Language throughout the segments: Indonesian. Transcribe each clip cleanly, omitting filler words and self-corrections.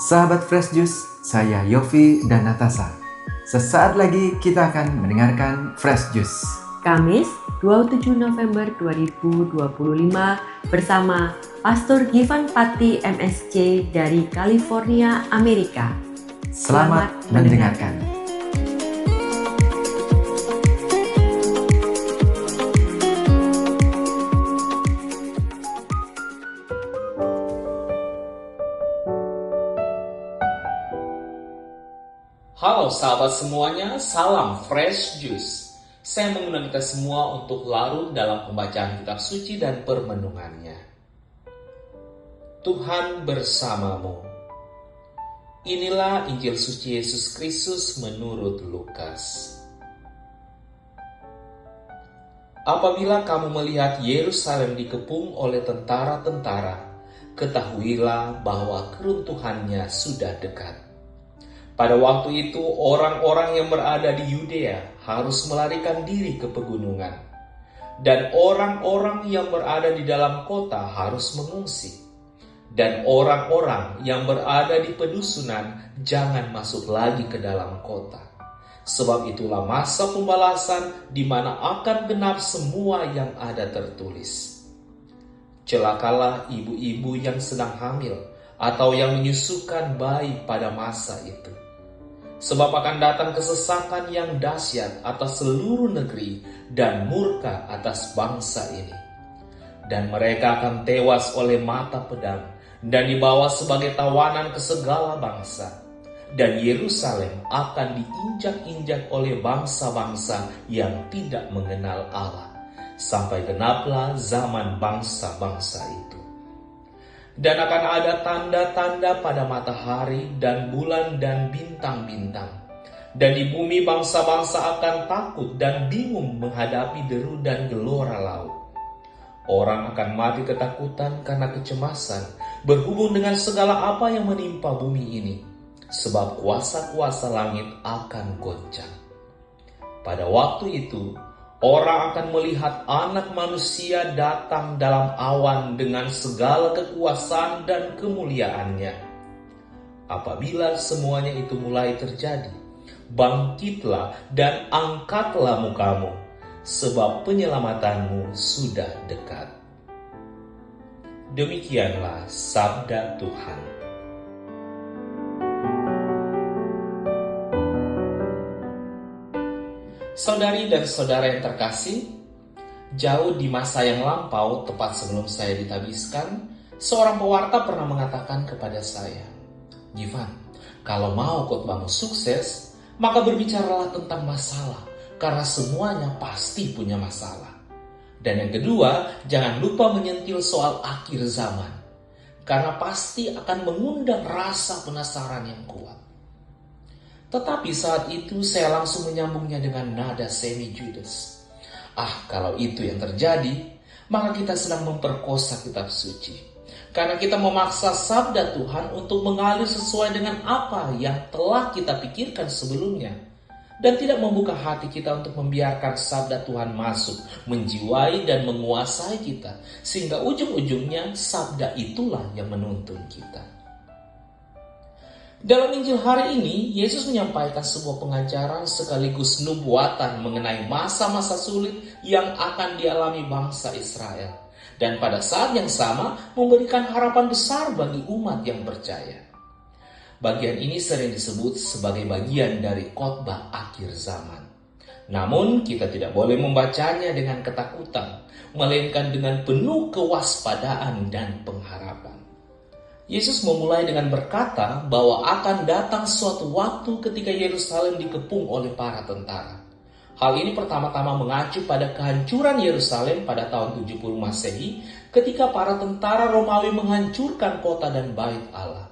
Sahabat Fresh Juice, saya Yofi dan Natasha. Sesaat lagi kita akan mendengarkan Fresh Juice. Kamis 27 November 2025 bersama Pastor Givan Pati MSC dari California, Amerika. Selamat mendengarkan. Halo sahabat semuanya, salam Fresh Juice. Saya mengundang kita semua untuk larut dalam pembacaan kitab suci dan permenungannya. Tuhan bersamamu. Inilah Injil suci Yesus Kristus menurut Lukas. Apabila kamu melihat Yerusalem dikepung oleh tentara-tentara, ketahuilah bahwa keruntuhannya sudah dekat. Pada waktu itu, orang-orang yang berada di Yudea harus melarikan diri ke pegunungan, dan orang-orang yang berada di dalam kota harus mengungsi, dan orang-orang yang berada di pedusunan jangan masuk lagi ke dalam kota. Sebab itulah masa pembalasan di mana akan genap semua yang ada tertulis. Celakalah ibu-ibu yang sedang hamil atau yang menyusukan bayi pada masa itu. Sebab akan datang kesesakan yang dahsyat atas seluruh negeri dan murka atas bangsa ini. Dan mereka akan tewas oleh mata pedang dan dibawa sebagai tawanan ke segala bangsa. Dan Yerusalem akan diinjak-injak oleh bangsa-bangsa yang tidak mengenal Allah, sampai genaplah zaman bangsa-bangsa itu. Dan akan ada tanda-tanda pada matahari dan bulan dan bintang-bintang. Dan di bumi bangsa-bangsa akan takut dan bingung menghadapi deru dan gelora laut. Orang akan mati ketakutan karena kecemasan berhubung dengan segala apa yang menimpa bumi ini. Sebab kuasa-kuasa langit akan goncang. Pada waktu itu, orang akan melihat Anak Manusia datang dalam awan dengan segala kekuasaan dan kemuliaannya. Apabila semuanya itu mulai terjadi, bangkitlah dan angkatlah mukamu, sebab penyelamatanmu sudah dekat. Demikianlah sabda Tuhan. Saudari dan saudara yang terkasih, jauh di masa yang lampau, tepat sebelum saya ditabiskan, seorang pewarta pernah mengatakan kepada saya, "Givan, kalau mau khotbahmu sukses, maka berbicaralah tentang masalah, karena semuanya pasti punya masalah. Dan yang kedua, jangan lupa menyentil soal akhir zaman, karena pasti akan mengundang rasa penasaran yang kuat." Tetapi saat itu saya langsung menyambungnya dengan nada semi-judes. Kalau itu yang terjadi, maka kita sedang memperkosa kitab suci. Karena kita memaksa sabda Tuhan untuk mengalir sesuai dengan apa yang telah kita pikirkan sebelumnya. Dan tidak membuka hati kita untuk membiarkan sabda Tuhan masuk, menjiwai dan menguasai kita. Sehingga ujung-ujungnya sabda itulah yang menuntun kita. Dalam Injil hari ini, Yesus menyampaikan sebuah pengajaran sekaligus nubuatan mengenai masa-masa sulit yang akan dialami bangsa Israel. Dan pada saat yang sama, memberikan harapan besar bagi umat yang percaya. Bagian ini sering disebut sebagai bagian dari khotbah akhir zaman. Namun, kita tidak boleh membacanya dengan ketakutan, melainkan dengan penuh kewaspadaan dan pengharapan. Yesus memulai dengan berkata bahwa akan datang suatu waktu ketika Yerusalem dikepung oleh para tentara. Hal ini pertama-tama mengacu pada kehancuran Yerusalem pada tahun 70 Masehi ketika para tentara Romawi menghancurkan kota dan bait Allah.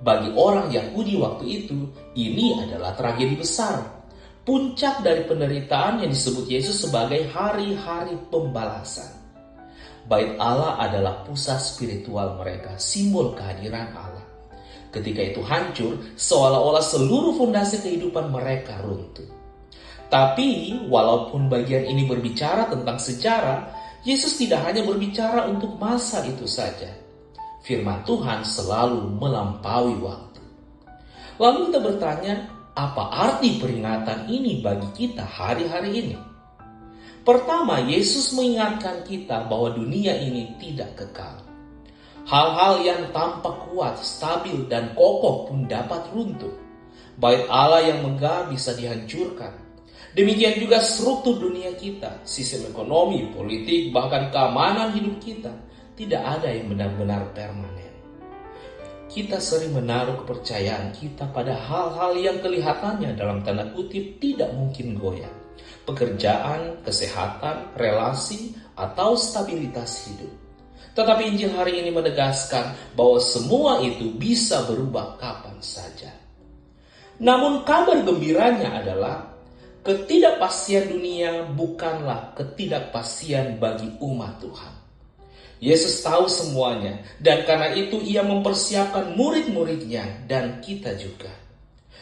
Bagi orang Yahudi waktu itu, ini adalah tragedi besar. Puncak dari penderitaan yang disebut Yesus sebagai hari-hari pembalasan. Bait Allah adalah pusat spiritual mereka, simbol kehadiran Allah. Ketika itu hancur, seolah-olah seluruh fondasi kehidupan mereka runtuh. Tapi, walaupun bagian ini berbicara tentang sejarah, Yesus tidak hanya berbicara untuk masa itu saja. Firman Tuhan selalu melampaui waktu. Lalu kita bertanya, apa arti peringatan ini bagi kita hari-hari ini? Pertama, Yesus mengingatkan kita bahwa dunia ini tidak kekal. Hal-hal yang tampak kuat, stabil, dan kokoh pun dapat runtuh. Bait Allah yang megah bisa dihancurkan. Demikian juga struktur dunia kita, sistem ekonomi, politik, bahkan keamanan hidup kita. Tidak ada yang benar-benar permanen. Kita sering menaruh kepercayaan kita pada hal-hal yang kelihatannya dalam tanda kutip tidak mungkin goyah. Pekerjaan, kesehatan, relasi, atau stabilitas hidup. Tetapi Injil hari ini menegaskan bahwa semua itu bisa berubah kapan saja. Namun kabar gembiranya adalah ketidakpastian dunia bukanlah ketidakpastian bagi umat Tuhan. Yesus tahu semuanya, dan karena itu ia mempersiapkan murid-muridnya dan kita juga.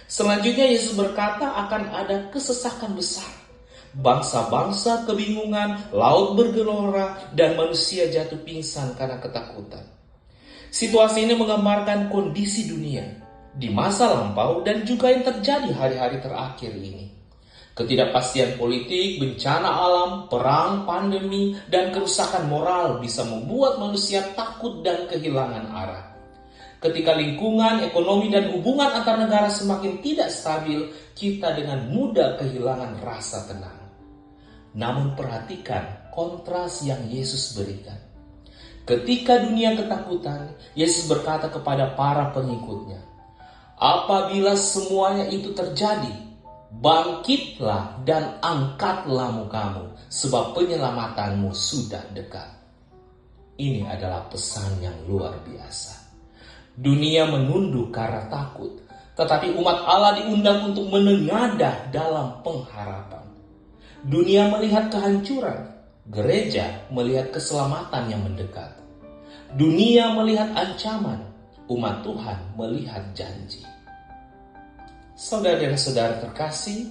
Selanjutnya Yesus berkata akan ada kesesakan besar. Bangsa-bangsa kebingungan, laut bergelora, dan manusia jatuh pingsan karena ketakutan. Situasi ini menggambarkan kondisi dunia di masa lampau dan juga yang terjadi hari-hari terakhir ini. Ketidakpastian politik, bencana alam, perang, pandemi, dan kerusakan moral bisa membuat manusia takut dan kehilangan arah. Ketika lingkungan, ekonomi, dan hubungan antar negara semakin tidak stabil, kita dengan mudah kehilangan rasa tenang. Namun perhatikan kontras yang Yesus berikan. Ketika dunia ketakutan, Yesus berkata kepada para pengikutnya, "Apabila semuanya itu terjadi, bangkitlah dan angkatlah mukamu, sebab penyelamatanmu sudah dekat." Ini adalah pesan yang luar biasa. Dunia menunduk karena takut, tetapi umat Allah diundang untuk menengadah dalam pengharapan. Dunia melihat kehancuran, gereja melihat keselamatan yang mendekat. Dunia melihat ancaman, umat Tuhan melihat janji. Saudara dan saudara terkasih,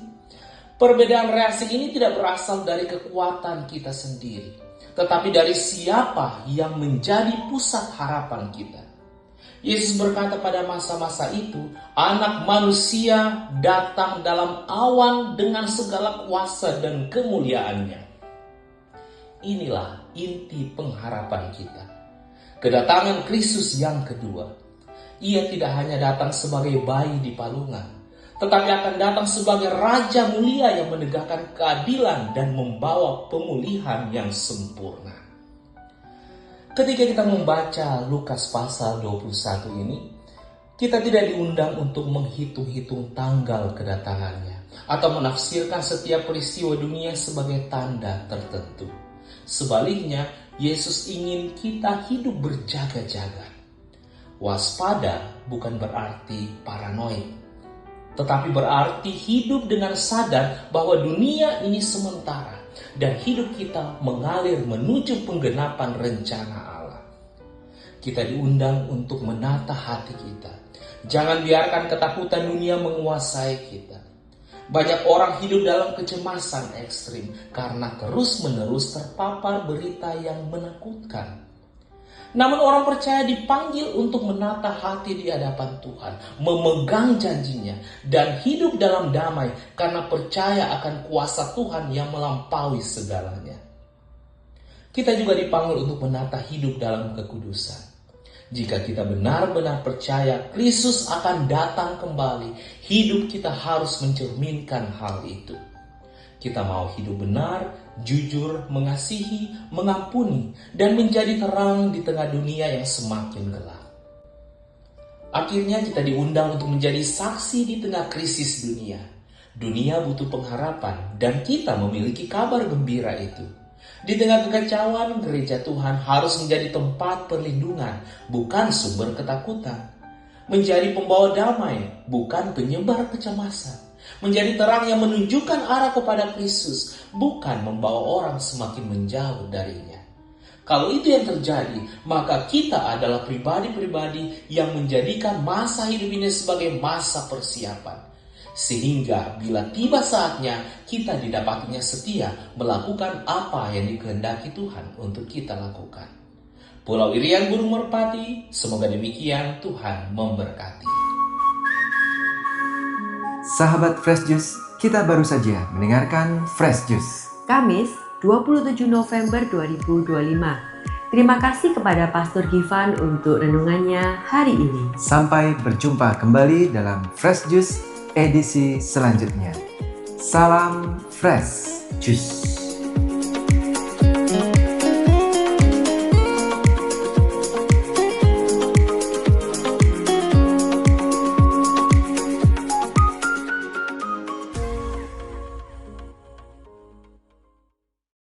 perbedaan reaksi ini tidak berasal dari kekuatan kita sendiri, tetapi dari siapa yang menjadi pusat harapan kita. Yesus berkata pada masa-masa itu, Anak Manusia datang dalam awan dengan segala kuasa dan kemuliaannya. Inilah inti pengharapan kita. Kedatangan Kristus yang kedua. Ia tidak hanya datang sebagai bayi di palungan, tetapi akan datang sebagai Raja mulia yang menegakkan keadilan dan membawa pemulihan yang sempurna. Ketika kita membaca Lukas pasal 21 ini, kita tidak diundang untuk menghitung-hitung tanggal kedatangannya atau menafsirkan setiap peristiwa dunia sebagai tanda tertentu. Sebaliknya, Yesus ingin kita hidup berjaga-jaga. Waspada bukan berarti paranoid, tetapi berarti hidup dengan sadar bahwa dunia ini sementara dan hidup kita mengalir menuju penggenapan rencana Allah. Kita diundang untuk menata hati kita. Jangan biarkan ketakutan dunia menguasai kita. Banyak orang hidup dalam kecemasan ekstrim karena terus-menerus terpapar berita yang menakutkan. Namun orang percaya dipanggil untuk menata hati di hadapan Tuhan, memegang janjinya, dan hidup dalam damai karena percaya akan kuasa Tuhan yang melampaui segalanya. Kita juga dipanggil untuk menata hidup dalam kekudusan. Jika kita benar-benar percaya Kristus akan datang kembali, hidup kita harus mencerminkan hal itu. Kita mau hidup benar, jujur, mengasihi, mengampuni, dan menjadi terang di tengah dunia yang semakin gelap. Akhirnya kita diundang untuk menjadi saksi di tengah krisis dunia. Dunia butuh pengharapan, dan kita memiliki kabar gembira itu. Di tengah kekacauan, gereja Tuhan harus menjadi tempat perlindungan, bukan sumber ketakutan. Menjadi pembawa damai, bukan penyebar kecemasan. Menjadi terang yang menunjukkan arah kepada Kristus, bukan membawa orang semakin menjauh darinya. Kalau itu yang terjadi, maka kita adalah pribadi-pribadi yang menjadikan masa hidup ini sebagai masa persiapan. Sehingga bila tiba saatnya, kita didapatinya setia melakukan apa yang dikehendaki Tuhan untuk kita lakukan. Pulau Irian Burung Merpati, semoga demikian Tuhan memberkati. Sahabat Fresh Juice, kita baru saja mendengarkan Fresh Juice. Kamis 27 November 2025. Terima kasih kepada Pastor Givan untuk renungannya hari ini. Sampai berjumpa kembali dalam Fresh Juice edisi selanjutnya. Salam Fresh Juice.